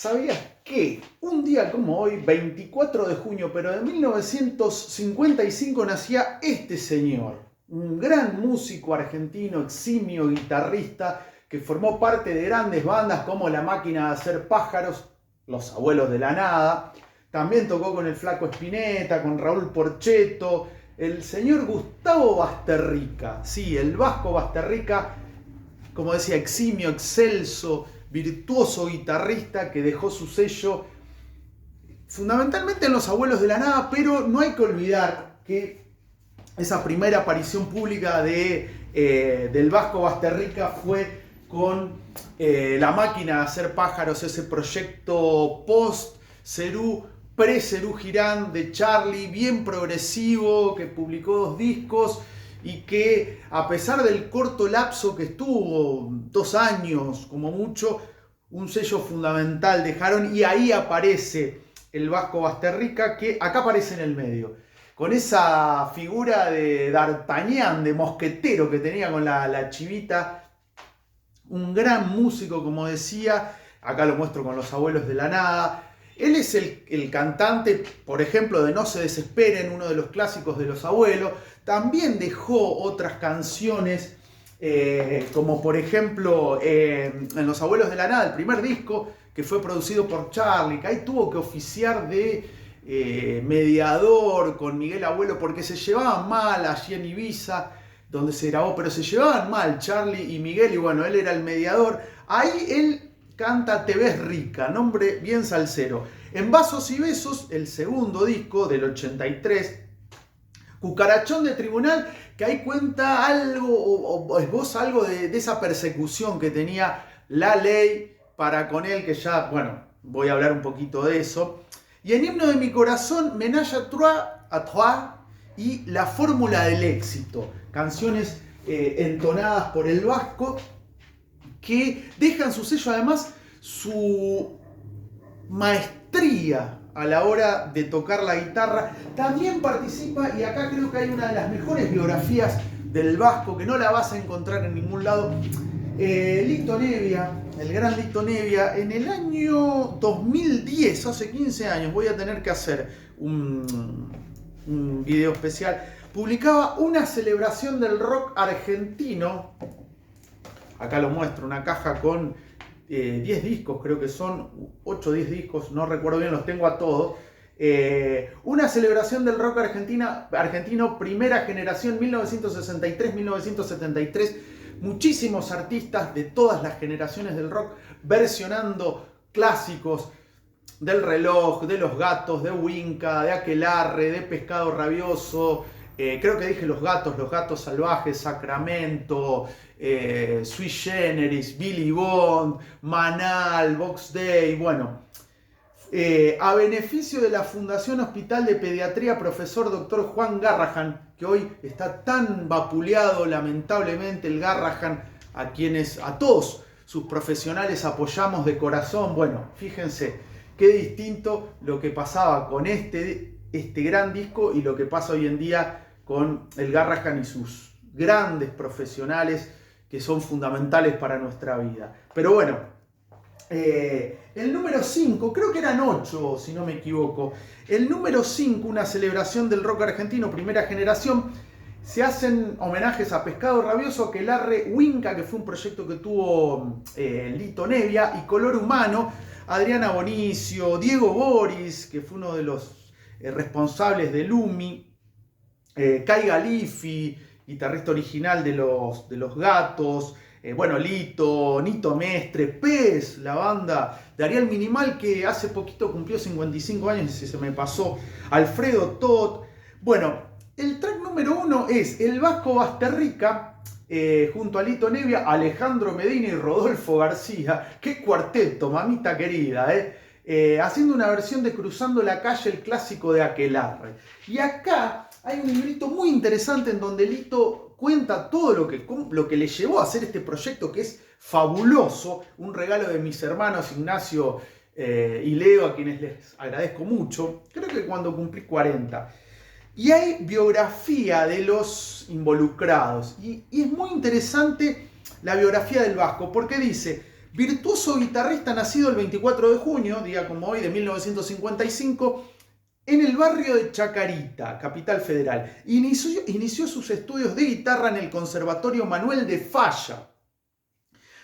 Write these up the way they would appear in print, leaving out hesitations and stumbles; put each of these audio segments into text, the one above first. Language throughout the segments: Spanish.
¿Sabías que un día como hoy, 24 de junio, pero de 1955, nacía este señor? Un gran músico argentino, eximio guitarrista, que formó parte de grandes bandas como La Máquina de Hacer Pájaros, Los Abuelos de la Nada. También tocó con el Flaco Spinetta, con Raúl Porchetto, el señor Gustavo Basterrica. Sí, el vasco Basterrica, como decía, eximio, excelso, virtuoso guitarrista que dejó su sello fundamentalmente en Los Abuelos de la Nada, pero no hay que olvidar que esa primera aparición pública del vasco Basterrica fue con La Máquina de Hacer Pájaros, ese proyecto post-Cerú, pre-Cerú Girán de Charlie, bien progresivo, que publicó 2 discos y que, a pesar del corto lapso que estuvo, 2 años como mucho, un sello fundamental dejaron, y ahí aparece el vasco Basterrica, que acá aparece en el medio, con esa figura de D'Artagnan, de mosquetero que tenía con la chivita, un gran músico, como decía. Acá lo muestro con Los Abuelos de la Nada. Él es el cantante, por ejemplo, de No se desesperen, uno de los clásicos de Los Abuelos. También dejó otras canciones, como por ejemplo en Los Abuelos de la Nada, el primer disco que fue producido por Charlie, que ahí tuvo que oficiar de mediador con Miguel Abuelo porque se llevaban mal allí en Ibiza, donde se grabó, pero se llevaban mal Charlie y Miguel, y bueno, él era el mediador. Ahí él canta Te ves rica, nombre bien salsero. En Vasos y Besos, el segundo disco del 83, Cucarachón de Tribunal, que ahí cuenta algo, o esboza algo de esa persecución que tenía la ley para con él, que ya, bueno, voy a hablar un poquito de eso. Y en Himno de mi Corazón, Ménage à Trois y La Fórmula del Éxito, canciones entonadas por el vasco, que dejan su sello, además, su maestría a la hora de tocar la guitarra. También participa, y acá creo que hay una de las mejores biografías del vasco, que no la vas a encontrar en ningún lado, Lito Nevia, el gran Lito Nevia, en el año 2010, hace 15 años, voy a tener que hacer un video especial, publicaba una celebración del rock argentino. Acá lo muestro, una caja con 10 discos, creo que son 8 o 10 discos, no recuerdo bien, los tengo a todos. Una celebración del rock argentino, primera generación, 1963-1973. Muchísimos artistas de todas las generaciones del rock versionando clásicos del Reloj, de Los Gatos, de Winca, de Aquelarre, de Pescado Rabioso. Creo que dije Los Gatos Salvajes, Sacramento, Sui Generis, Billy Bond, Manal, Box Day. Bueno, a beneficio de la Fundación Hospital de Pediatría Profesor Dr. Juan Garrahan, que hoy está tan vapuleado lamentablemente el Garrahan, a todos sus profesionales apoyamos de corazón. Bueno, fíjense qué distinto lo que pasaba con este gran disco y lo que pasa hoy en día con el Garrahan y sus grandes profesionales que son fundamentales para nuestra vida. Pero bueno, el número 5, creo que eran 8 si no me equivoco, el número 5, una celebración del rock argentino, primera generación, se hacen homenajes a Pescado Rabioso, Aquelarre, Winca, que fue un proyecto que tuvo Lito Nevia, y Color Humano, Adriana Bonicio, Diego Boris, que fue uno de los responsables de Lumi, Kai Galifi, guitarrista original de los Gatos, bueno, Lito, Nito Mestre, Pez, la banda de Ariel Minimal, que hace poquito cumplió 55 años y se me pasó, Alfredo Tot. Bueno, el track número 1 es el vasco Basterrica, junto a Lito Nevia, Alejandro Medina y Rodolfo García. ¡Qué cuarteto, mamita querida! Haciendo una versión de Cruzando la Calle, el clásico de Aquelarre. Y acá hay un librito muy interesante en donde Lito cuenta todo lo que le llevó a hacer este proyecto, que es fabuloso, un regalo de mis hermanos Ignacio y Leo, a quienes les agradezco mucho, creo que cuando cumplí 40. Y hay biografía de los involucrados, y es muy interesante la biografía del vasco, porque dice: Virtuoso guitarrista nacido el 24 de junio, día como hoy, de 1955, en el barrio de Chacarita, Capital Federal. Inició sus estudios de guitarra en el Conservatorio Manuel de Falla.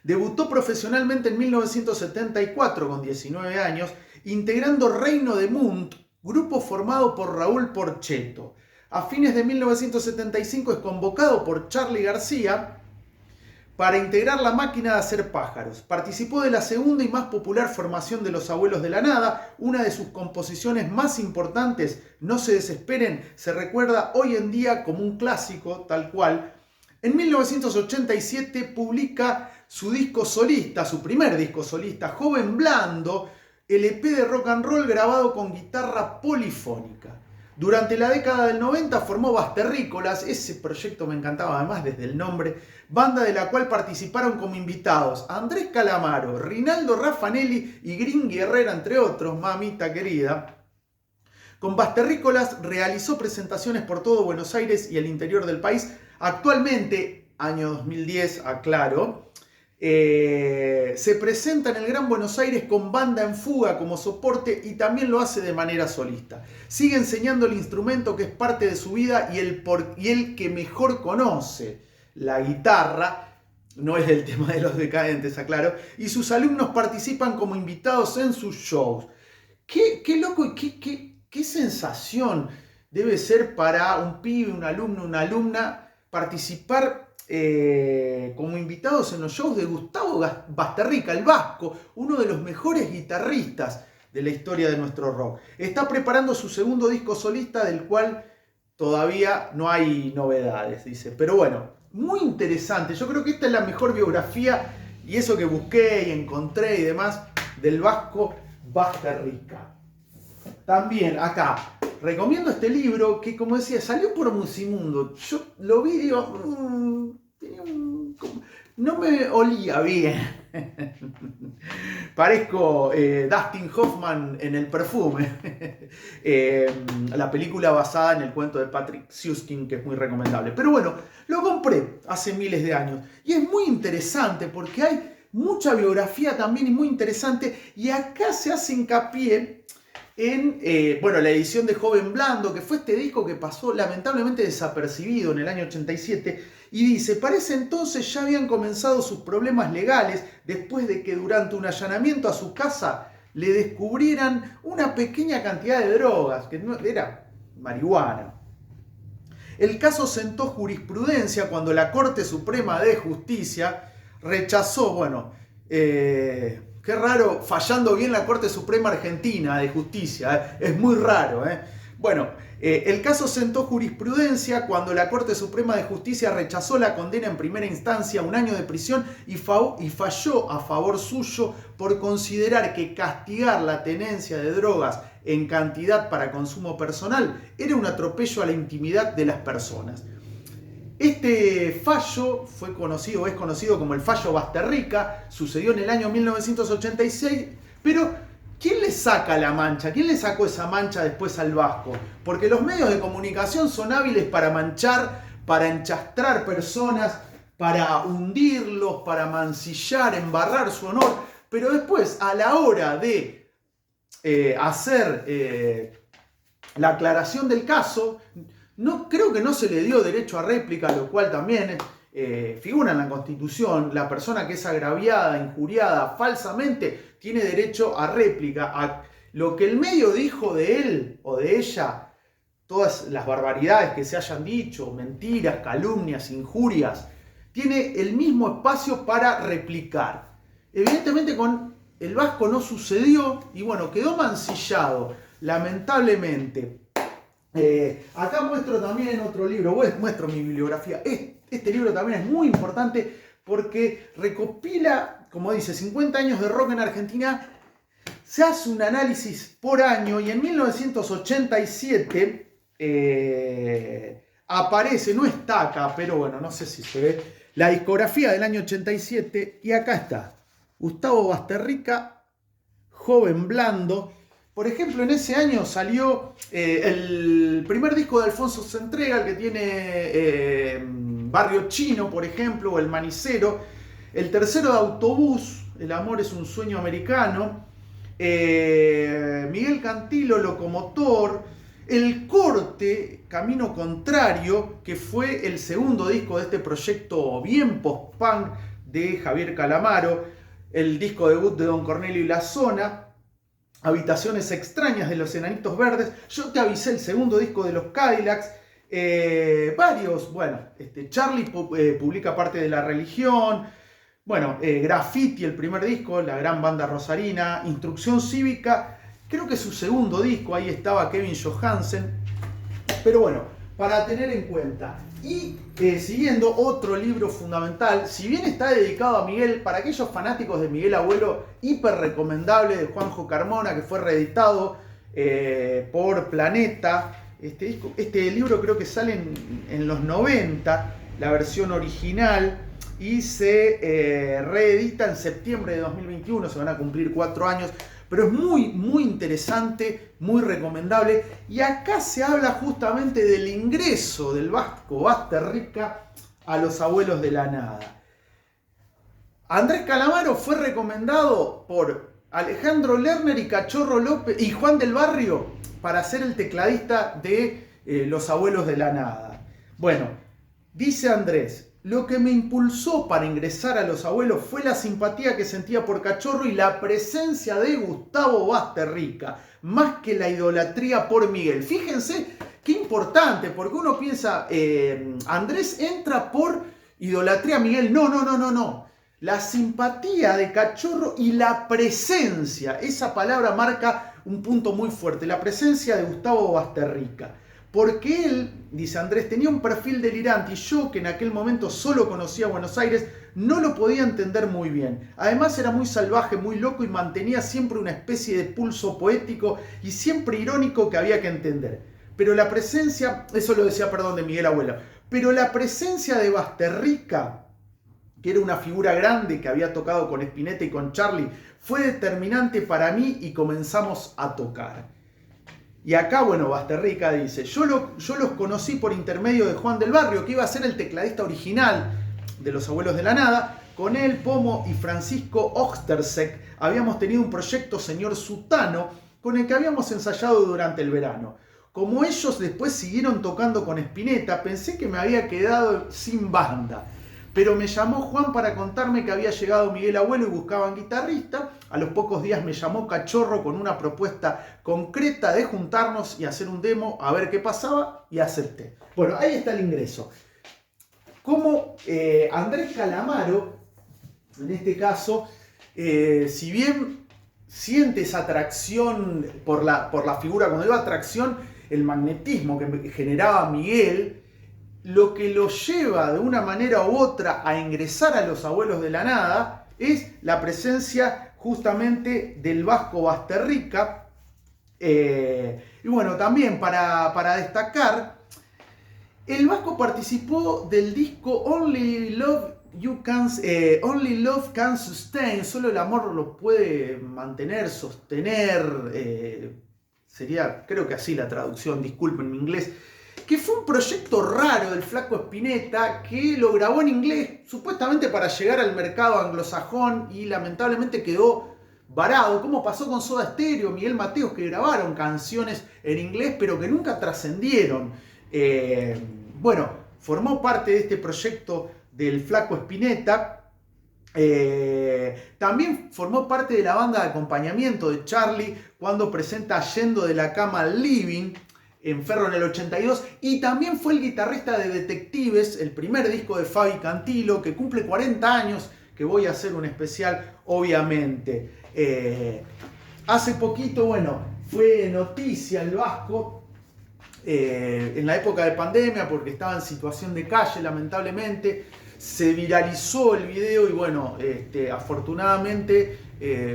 Debutó profesionalmente en 1974 con 19 años, integrando Reino de Munt, grupo formado por Raúl Porchetto. A fines de 1975 es convocado por Charly García para integrar la máquina de hacer pájaros. Participó de la segunda y más popular formación de Los Abuelos de la Nada. Una de sus composiciones más importantes, No se desesperen, se recuerda hoy en día como un clásico, tal cual. En 1987 publica su disco solista, su primer disco solista, Joven Blando, el EP de rock and roll grabado con guitarra polifónica. Durante la década del 90 formó Basterrícolas, ese proyecto me encantaba además desde el nombre, banda de la cual participaron como invitados Andrés Calamaro, Rinaldo Raffanelli y Gringy Herrera, entre otros, mamita querida. Con Basterrícolas realizó presentaciones por todo Buenos Aires y el interior del país. Actualmente, año 2010, aclaro, se presenta en el Gran Buenos Aires con Banda en Fuga como soporte y también lo hace de manera solista. Sigue enseñando el instrumento que es parte de su vida y el que mejor conoce, la guitarra. No es el tema de Los Decadentes, aclaro. Y sus alumnos participan como invitados en sus shows. Qué loco y qué sensación debe ser para un pibe, un alumno, una alumna participar como invitados en los shows de Gustavo Basterrica, el vasco, uno de los mejores guitarristas de la historia de nuestro rock. Está preparando su segundo disco solista, del cual todavía no hay novedades, dice. Pero bueno, muy interesante. Yo creo que esta es la mejor biografía, y eso que busqué y encontré y demás, del vasco Basterrica. También acá recomiendo este libro que, como decía, salió por Musimundo. Yo lo vi y digo, no me olía bien. Parezco Dustin Hoffman en El perfume. La película basada en el cuento de Patrick Süskind, que es muy recomendable. Pero bueno, lo compré hace miles de años. Y es muy interesante porque hay mucha biografía también y muy interesante. Y acá se hace hincapié en la edición de Joven Blando, que fue este disco que pasó lamentablemente desapercibido en el año 87, y dice, para ese entonces ya habían comenzado sus problemas legales después de que durante un allanamiento a su casa le descubrieran una pequeña cantidad de drogas, que no, era marihuana. El caso sentó jurisprudencia cuando la Corte Suprema de Justicia rechazó, qué raro, fallando bien la Corte Suprema Argentina de Justicia, es muy raro. El caso sentó jurisprudencia cuando la Corte Suprema de Justicia rechazó la condena en primera instancia a 1 año de prisión y falló a favor suyo por considerar que castigar la tenencia de drogas en cantidad para consumo personal era un atropello a la intimidad de las personas. Este fallo es conocido como el fallo Basterrica, sucedió en el año 1986, pero ¿quién le saca la mancha? ¿Quién le sacó esa mancha después al vasco? Porque los medios de comunicación son hábiles para manchar, para enchastrar personas, para hundirlos, para mancillar, embarrar su honor, pero después, a la hora de hacer la aclaración del caso, creo que no se le dio derecho a réplica, lo cual también figura en la Constitución. La persona que es agraviada, injuriada falsamente, tiene derecho a réplica. A lo que el medio dijo de él o de ella, todas las barbaridades que se hayan dicho, mentiras, calumnias, injurias, tiene el mismo espacio para replicar. Evidentemente con el vasco no sucedió y quedó mancillado, lamentablemente. Acá muestro también otro libro, muestro mi bibliografía. Este libro también es muy importante porque recopila, como dice, 50 años de rock en Argentina. Se hace un análisis por año y en 1987 aparece, no está acá, pero no sé si se ve, la discografía del año 87 y acá está. Gustavo Basterrica, Joven Blando. Por ejemplo, en ese año salió el primer disco de Alfonso Centrega, el que tiene Barrio Chino, por ejemplo, o El Manicero. El tercero de Autobús, El amor es un sueño americano, Miguel Cantilo, Locomotor, El Corte, Camino Contrario, que fue el segundo disco de este proyecto bien post-punk de Javier Calamaro, el disco debut de Don Cornelio y la Zona, Habitaciones Extrañas de los Enanitos Verdes, Yo te avisé, el segundo disco de los Cadillacs, varios, bueno, Charlie publica Parte de la Religión, bueno, Graffiti, el primer disco, la gran banda rosarina, Instrucción Cívica, creo que es su segundo disco, ahí estaba Kevin Johansen, pero bueno, para tener en cuenta. Y siguiendo, otro libro fundamental, si bien está dedicado a Miguel, para aquellos fanáticos de Miguel Abuelo, hiper recomendable, de Juanjo Carmona, que fue reeditado por Planeta. Este libro creo que sale en los 90, la versión original, y se reedita en septiembre de 2021, se van a cumplir 4 años, pero es muy interesante, muy recomendable, y acá se habla justamente del ingreso del Vasco Basterrica a los Abuelos de la Nada. Andrés Calamaro fue recomendado por Alejandro Lerner y Cachorro López y Juan del Barrio para ser el tecladista de los Abuelos de la Nada. Bueno, dice Andrés: lo que me impulsó para ingresar a Los Abuelos fue la simpatía que sentía por Cachorro y la presencia de Gustavo Basterrica, más que la idolatría por Miguel. Fíjense qué importante, porque uno piensa, Andrés entra por idolatría a Miguel. No. La simpatía de Cachorro y la presencia, esa palabra marca un punto muy fuerte, la presencia de Gustavo Basterrica. Porque él, dice Andrés, tenía un perfil delirante y yo, que en aquel momento solo conocía Buenos Aires, no lo podía entender muy bien. Además era muy salvaje, muy loco y mantenía siempre una especie de pulso poético y siempre irónico que había que entender. Pero la presencia, eso lo decía, perdón, de Miguel Abuelo, pero la presencia de Basterrica, que era una figura grande que había tocado con Spinetta y con Charlie, fue determinante para mí y comenzamos a tocar. Y acá, bueno, Basterrica dice: yo los conocí por intermedio de Juan del Barrio, que iba a ser el tecladista original de Los Abuelos de la Nada. Con él, Pomo y Francisco Ostersek habíamos tenido un proyecto Señor Sutano, con el que habíamos ensayado durante el verano. Como ellos después siguieron tocando con Spinetta, pensé que me había quedado sin banda. Pero me llamó Juan para contarme que había llegado Miguel Abuelo y buscaban guitarrista. A los pocos días me llamó Cachorro con una propuesta concreta de juntarnos y hacer un demo, a ver qué pasaba, y acepté. Bueno, ahí está el ingreso. Como Andrés Calamaro, en este caso, si bien siente esa atracción por la figura, cuando digo atracción, el magnetismo que generaba Miguel, lo que lo lleva de una manera u otra a ingresar a Los Abuelos de la Nada es la presencia justamente del Vasco Basterrica. Y bueno, también para destacar, el Vasco participó del disco Only Love Can Sustain, solo el amor lo puede mantener, sostener, sería, creo que así la traducción, disculpen mi inglés, que fue un proyecto raro del Flaco Spinetta, que lo grabó en inglés, supuestamente para llegar al mercado anglosajón, y lamentablemente quedó varado, como pasó con Soda Stereo, Miguel Mateos, que grabaron canciones en inglés, pero que nunca trascendieron. Bueno, formó parte de este proyecto del Flaco Spinetta. También formó parte de la banda de acompañamiento de Charlie cuando presenta Yendo de la Cama al Living en Ferro en el 82, y también fue el guitarrista de Detectives, el primer disco de Fabi Cantilo, que cumple 40 años, que voy a hacer un especial obviamente. Hace poquito, bueno, fue noticia el Vasco, en la época de pandemia, porque estaba en situación de calle lamentablemente, se viralizó el video y bueno, afortunadamente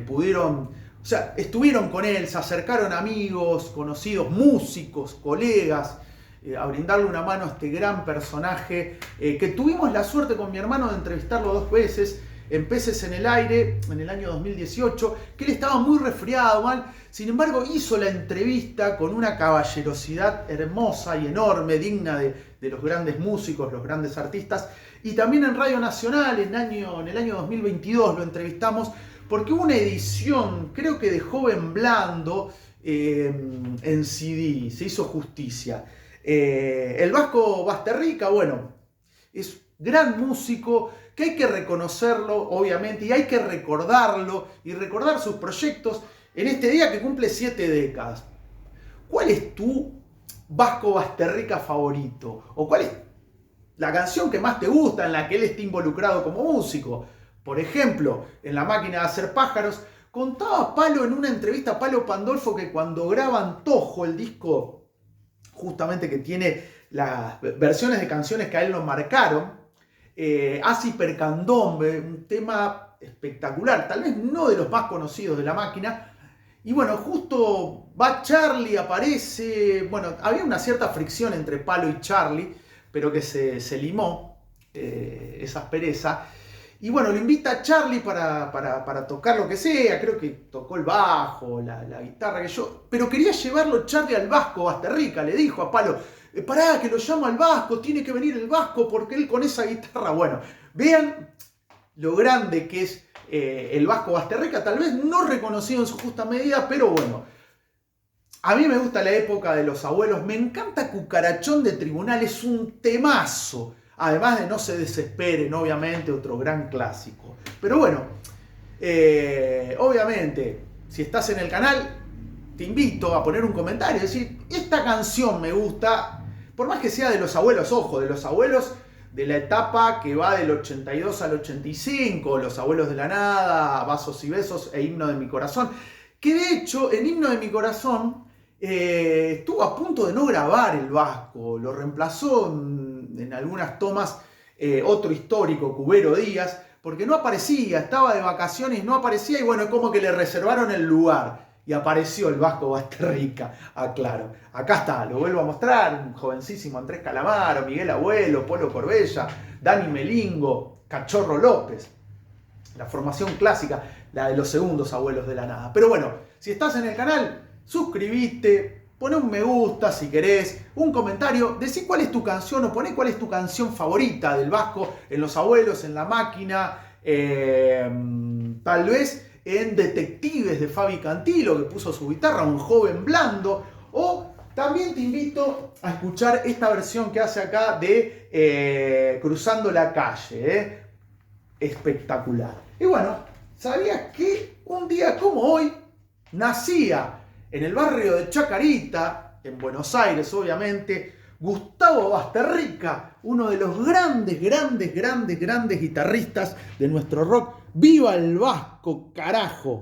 pudieron... O sea, estuvieron con él, se acercaron amigos, conocidos, músicos, colegas, a brindarle una mano a este gran personaje, que tuvimos la suerte con mi hermano de entrevistarlo 2 veces. en Peces en el Aire en el año 2018, que él estaba muy resfriado, mal. Sin embargo, hizo la entrevista con una caballerosidad hermosa y enorme, digna de los grandes músicos, los grandes artistas. Y también en Radio Nacional, en el año 2022, lo entrevistamos, porque hubo una edición, creo que de Joven Blando, en CD, se hizo justicia. El Vasco Basterrica, bueno, es gran músico, que hay que reconocerlo, obviamente, y hay que recordarlo, y recordar sus proyectos en este día que cumple 7 décadas. ¿Cuál es tu Vasco Basterrica favorito? ¿O cuál es la canción que más te gusta en la que él esté involucrado como músico? Por ejemplo, en La Máquina de Hacer Pájaros, contaba Palo en una entrevista a Palo Pandolfo que cuando graban Tojo, el disco justamente que tiene las versiones de canciones que a él lo marcaron, hace Hipercandombe, un tema espectacular, tal vez no de los más conocidos de La Máquina. Y bueno, justo va Charlie, aparece, bueno, había una cierta fricción entre Palo y Charlie, pero que se limó esa aspereza. Y bueno, lo invita a Charlie para tocar lo que sea, creo que tocó el bajo, la guitarra, pero quería llevarlo Charlie al Vasco Basterrica, le dijo a Palo, pará, que lo llamo al Vasco, tiene que venir el Vasco porque él con esa guitarra, bueno, vean lo grande que es el Vasco Basterrica, tal vez no reconocido en su justa medida, pero bueno, a mí me gusta la época de Los Abuelos, me encanta Cucarachón de Tribunal, es un temazo. Además de No se desesperen, obviamente, otro gran clásico. Pero bueno, obviamente, si estás en el canal, te invito a poner un comentario, decir, esta canción me gusta, por más que sea de Los Abuelos, ojo, de Los Abuelos de la etapa que va del 82 al 85, Los Abuelos de la Nada, Vasos y Besos e Himno de mi Corazón, que de hecho, en Himno de mi Corazón, estuvo a punto de no grabar el Vasco, lo reemplazó en algunas tomas otro histórico, Cubero Díaz, porque no aparecía, estaba de vacaciones, no aparecía y bueno, como que le reservaron el lugar y apareció el Vasco Basterrica, aclaro. Acá está, lo vuelvo a mostrar, un jovencísimo Andrés Calamaro, Miguel Abuelo, Polo Corbella, Dani Melingo, Cachorro López, la formación clásica, la de los segundos Abuelos de la Nada. Pero bueno, si estás en el canal, suscribite, poné un me gusta si querés, un comentario, decí cuál es tu canción o poné cuál es tu canción favorita del Vasco en Los Abuelos, en La Máquina, tal vez en Detectives de Fabi Cantilo, que puso su guitarra, Un Joven Blando, o también te invito a escuchar esta versión que hace acá de Cruzando la Calle, espectacular. Y bueno, ¿sabías que un día como hoy nacía en el barrio de Chacarita, en Buenos Aires obviamente, Gustavo Basterrica, uno de los grandes guitarristas de nuestro rock? ¡Viva el Vasco, carajo!